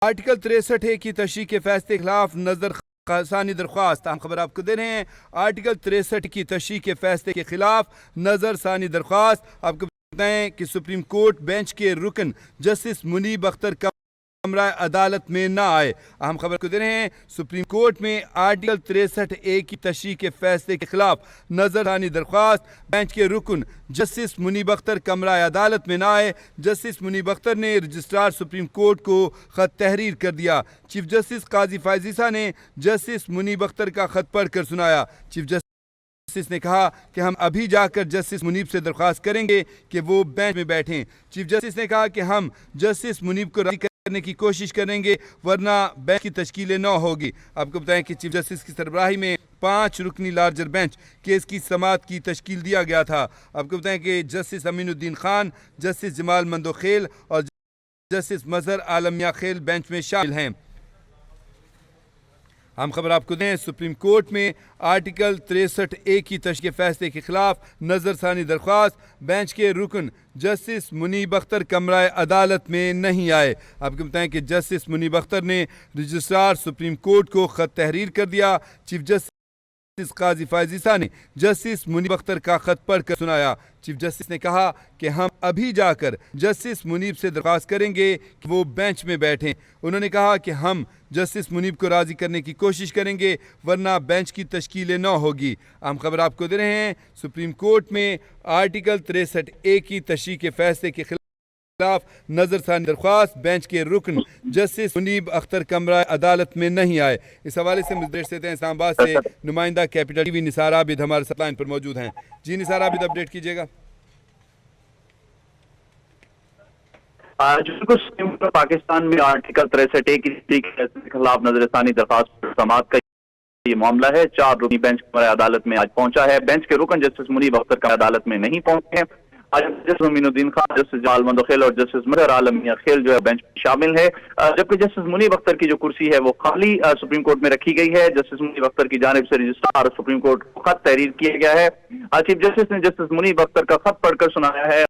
Article 63 ए की तशरीह के फैसले के खिलाफ नजरसानी दरख्वास्त। हम खबर आपको दे रहे हैं, आर्टिकल 63 की तशरीह के फैसले के खिलाफ नजरसानी दरख्वास्त। आपको बताएं कि सुप्रीम कोर्ट बेंच के रुकन जस्टिस मुनीब अख्तर कमरा अदालत में न आए। हम खबर को दे रहे हैं, सुप्रीम कोर्ट में आर्टिकल 63 ए की तशरीह के फैसले के खिलाफ नजरसानी दरख्वास्त। बेंच के रुकन जस्टिस मुनीब अख्तर कमरा अदालत में न आए। जस्टिस मुनीब अख्तर ने रजिस्ट्रार सुप्रीम कोर्ट को खत तहरीर कर दिया। चीफ जस्टिस काजी फायजीसा ने जस्टिस मुनीब अख्तर का खत पढ़कर सुनाया। चीफ जस्टिस ने कहा कि हम अभी जाकर जस्टिस मुनीब से दरख्वास्त करेंगे कि वो बेंच में बैठें। चीफ जस्टिस ने कहा कि हम जस्टिस मुनीब को राजी करने की कोशिश करेंगे, वरना बेंच की तश्कील न होगी। आपको बताएं कि चीफ जस्टिस की सरबराही में 5 रुकनी लार्जर बेंच केस की समाअत की तश्कील दिया गया था। आपको बताएं कि जस्टिस अमीनुद्दीन खान, जस्टिस जमाल मंदोखेल और जस्टिस मजहर आलम मियां खेल बेंच में शामिल हैं। हम खबर आपको दें, सुप्रीम कोर्ट में आर्टिकल 63 ए की तशरीह के फैसले के खिलाफ नजरसानी दरख्वास्त। बेंच के रुकन जस्टिस मुनीब अख्तर कमरा अदालत में नहीं आए। आपको बताएं कि जस्टिस मुनीब अख्तर ने रजिस्ट्रार सुप्रीम कोर्ट को खत तहरीर कर दिया। चीफ जस्टिस काजी फायजीसा ने जस्टिस मुनीब अख्तर का खत पढ़कर सुनाया। चीफ जस्टिस ने कहा कि हम अभी जाकर जस्टिस मुनीब से दरख्वास्त करेंगे कि वो बेंच में बैठें। उन्होंने कहा कि हम जस्टिस मुनीब को राजी करने की कोशिश करेंगे, वरना बेंच की तश्कील न होगी। हम खबर आपको दे रहे हैं, सुप्रीम कोर्ट में आर्टिकल 63 ए की तशरीह के फैसले के खिलाफ नजरसानी दरख्वास्त। बेंच के रुकन जस्टिस मुनीब अख्तर कमरा अदालत में नहीं आए। इस हवाले से मुझे देते हैं इस्लामाबाद से नुमाइंदा कैपिटल टीवी निसार आबिद हमारे साथ लाइन पर मौजूद हैं। जी निसार आबिद, अपडेट कीजिएगा। पाकिस्तान में आर्टिकल 63 ए के खिलाफ नजरसानी दरख्वास्त समाअत का ये मामला है। 4 रुकनी बेंच अदालत में आज पहुंचा है। बेंच के रुकन जस्टिस मुनीब अख्तर का अदालत में नहीं पहुंचे हैं। आज जस्टिस अमीनुद्दीन खान, जस्टिस जमाल मंदोखेल और जस्टिस मजहर आलम मियां खेल जो है बेंच में शामिल है, जबकि जस्टिस मुनीब अख्तर की जो कुर्सी है वो खाली सुप्रीम कोर्ट में रखी गई है। जस्टिस मुनीब अख्तर की जानिब से रजिस्ट्रार सुप्रीम कोर्ट को खत तहरीर किया गया है। चीफ जस्टिस ने जस्टिस मुनीब अख्तर का खत पढ़कर सुनाया है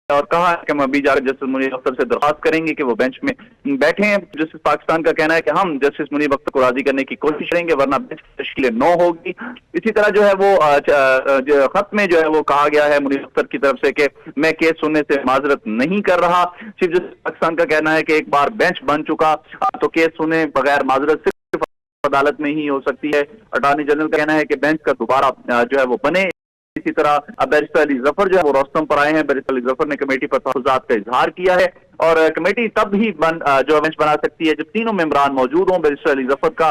और कहा है कि हम अभी जाकर जस्टिस मुनीब अख्तर से दरख्वास्त करेंगे कि वो बेंच में बैठे हैं। जस्टिस पाकिस्तान का कहना है कि हम जस्टिस मुनीब अख्तर को राजी करने की कोशिश करेंगे, वरना बेंच की तश्कील न होगी। इसी तरह जो है वो खत में जो है वो कहा गया है मुनीब अख्तर की तरफ से कि मैं केस सुनने से माजरत नहीं कर रहा। चीफ जस्टिस पाकिस्तान का कहना है कि एक बार बेंच बन चुका तो केस सुने बगैर माजरत सिर्फ अदालत में ही हो सकती है। अटॉर्नी जनरल का कहना है कि बेंच का दोबारा जो है वो बने। इसी तरह बैरिस्टर अली जफर जो है वो रोस्तम पर आए हैं। बैरिस्टर अली जफर ने कमेटी पर तहफुजात का इजहार किया है और कमेटी तब ही जो बेंच बना सकती है जब तीनों मेंबरान मौजूद हों। बैरिस्टर अली जफर का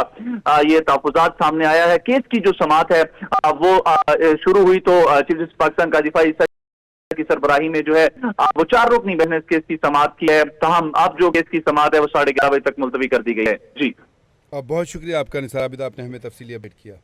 ये तहफुजात सामने आया है। केस की जो समाअत है वो शुरू हुई तो चीफ जस्टिस पाकिस्तान काजी फायजीसा की सरबराही में जो है वो 4 रुकनी बेंच ने इस केस की समाअत की है। तहम अब जो केस की समाअत है वो 11:30 बजे तक मुलतवी कर दी गई है। जी बहुत शुक्रिया आपका निसार आबिद, आपने हमें तफसीली अपडेट किया।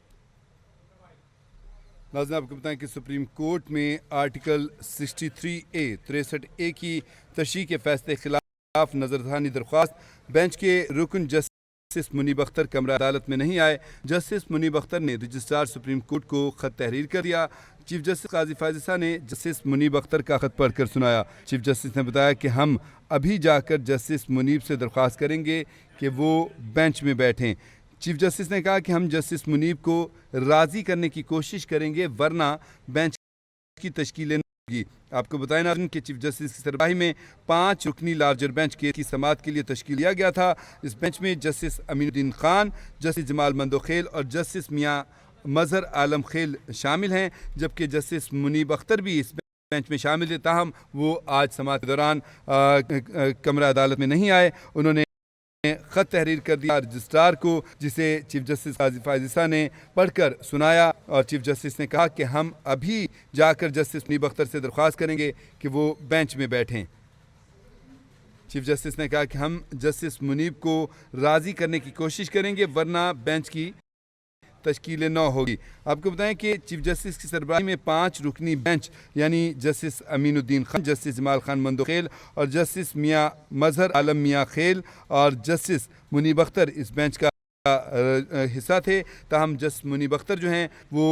नाज़रीन, आपको बताएं कि सुप्रीम कोर्ट में आर्टिकल 63 ए की तशरीह के फैसले के खिलाफ नजरसानी दरख्वास्त। बेंच के रुकन जस्टिस मुनीब अख्तर कमरा अदालत में नहीं आए। जस्टिस मुनीब अख्तर ने रजिस्ट्रार सुप्रीम कोर्ट को खत तहरीर कर दिया। चीफ जस्टिस काजी फायजीसा ने जस्टिस मुनीब अख्तर का खत पढ़कर सुनाया। चीफ जस्टिस ने बताया कि हम अभी जाकर जस्टिस मुनीब से दरख्वास्त करेंगे कि वो बेंच में बैठें। चीफ जस्टिस ने कहा कि हम जस्टिस मुनीब को राजी करने की कोशिश करेंगे, वरना बेंच की तश्कील न होगी। आपको बताएं नाज़रीन कि चीफ जस्टिस की सरबराही में 5 रुकनी लार्जर बेंच केस की समाअत के लिए तश्कील दिया गया था। इस बेंच में जस्टिस अमीनुद्दीन खान, जस्टिस जमाल मंदोखेल और जस्टिस मियां मजहर आलम खेल शामिल हैं, जबकि जस्टिस मुनीब अख्तर भी इस बेंच में शामिल है। ताहम वो आज समाअत के दौरान कमरा अदालत में नहीं आए। उन्होंने खत तहरीर कर दिया रजिस्ट्रार को, जिसे चीफ जस्टिस काजी फायजीसा ने पढ़कर सुनाया और चीफ जस्टिस ने कहा कि हम अभी जाकर जस्टिस मुनीब अख्तर से दरख्वास्त करेंगे कि वो बेंच में बैठें। चीफ जस्टिस ने कहा कि हम जस्टिस मुनीब को राजी करने की कोशिश करेंगे, वरना बेंच की तश्कील न होगी। आपको बताएं कि चीफ जस्टिस की सरबराही में 5 रुकनी बेंच यानी जस्टिस अमीनुद्दीन खान, जस्टिस जमाल खान मंदोखेल और जस्टिस मियां मजहर आलम मियां खेल और जस्टिस मुनीब अख्तर इस बेंच का हिस्सा थे। ताहम जस्टिस मुनीब अख्तर जो हैं वो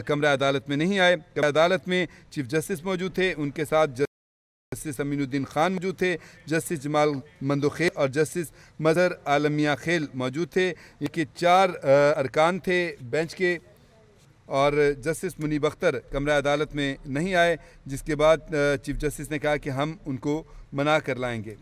कमरा अदालत में नहीं आए। कमरा अदालत में चीफ जस्टिस मौजूद थे, उनके साथ जस्टिस अमीनुद्दीन खान मौजूद थे, जस्टिस जमाल मंदोखेल और जस्टिस मजहर आलमिया खेल मौजूद थे। इनके 4 अरकान थे बेंच के, और जस्टिस मुनीब अख्तर कमरा अदालत में नहीं आए, जिसके बाद चीफ जस्टिस ने कहा कि हम उनको मना कर लाएंगे।